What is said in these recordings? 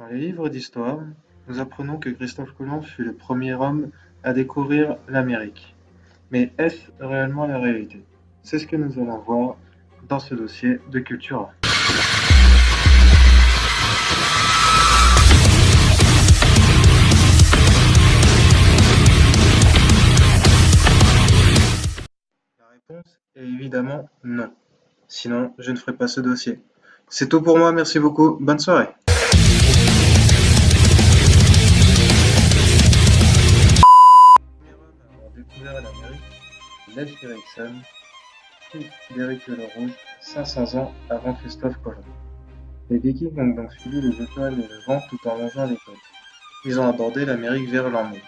Dans les livres d'histoire, nous apprenons que Christophe Colomb fut le premier homme à découvrir l'Amérique. Mais est-ce réellement la réalité? C'est ce que nous allons voir dans ce dossier de Cultura. La réponse est évidemment non. Sinon, je ne ferai pas ce dossier. C'est tout pour moi, merci beaucoup, bonne soirée. Le premier homme à avoir découvert l'Amérique, Leif Erikson, fils d'Éric le Rouge, 500 ans avant Christophe Colomb. Les Vikings ont donc suivi les étoiles et le vent tout en longeant les côtes. Ils ont abordé l'Amérique vers l'an 1000.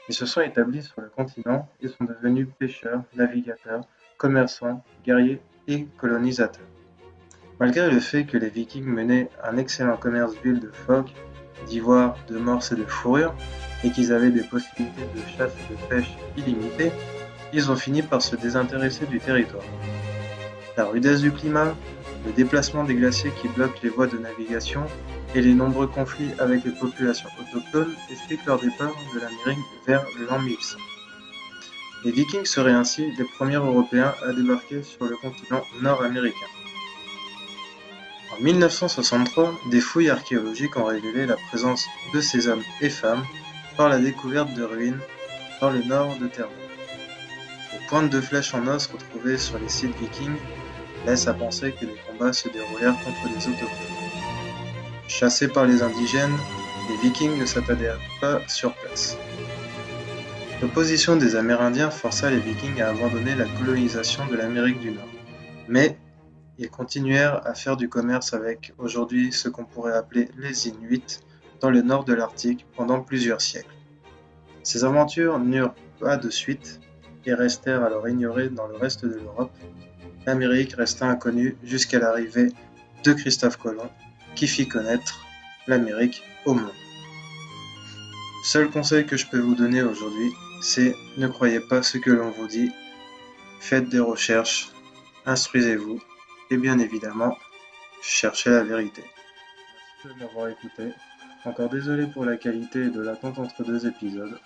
Ils se sont établis sur le continent et sont devenus pêcheurs, navigateurs, commerçants, guerriers et colonisateurs. Malgré le fait que les Vikings menaient un excellent commerce d'huile de phoque, d'ivoire, de morse et de fourrure, et qu'ils avaient des possibilités de chasse et de pêche illimitées, ils ont fini par se désintéresser du territoire. La rudesse du climat, le déplacement des glaciers qui bloquent les voies de navigation et les nombreux conflits avec les populations autochtones expliquent leur départ de l'Amérique vers l'an 1100. Les Vikings seraient ainsi les premiers Européens à débarquer sur le continent nord-américain. En 1963, des fouilles archéologiques ont révélé la présence de ces hommes et femmes par la découverte de ruines dans le nord de Terre-Neuve. Les pointes de flèches en os retrouvées sur les sites vikings laissent à penser que les combats se déroulèrent contre les autochtones. Chassés par les indigènes, les Vikings ne s'attardèrent pas sur place. L'opposition des Amérindiens força les Vikings à abandonner la colonisation de l'Amérique du Nord. Mais ils continuèrent à faire du commerce avec aujourd'hui ce qu'on pourrait appeler les Inuits dans le nord de l'Arctique pendant plusieurs siècles. Ces aventures n'eurent pas de suite et restèrent alors ignorées dans le reste de l'Europe. L'Amérique resta inconnue jusqu'à l'arrivée de Christophe Colomb qui fit connaître l'Amérique au monde. Le seul conseil que je peux vous donner aujourd'hui, c'est ne croyez pas ce que l'on vous dit, faites des recherches, instruisez-vous et bien évidemment, cherchez la vérité. Merci de m'avoir écouté. Encore désolé pour la qualité et de l'attente entre deux épisodes.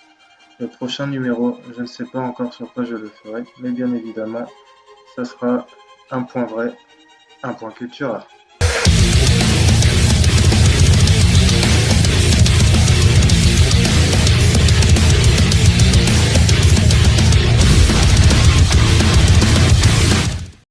Le prochain numéro, je ne sais pas encore sur quoi je le ferai, mais bien évidemment, ça sera un point vrai, un point culturel.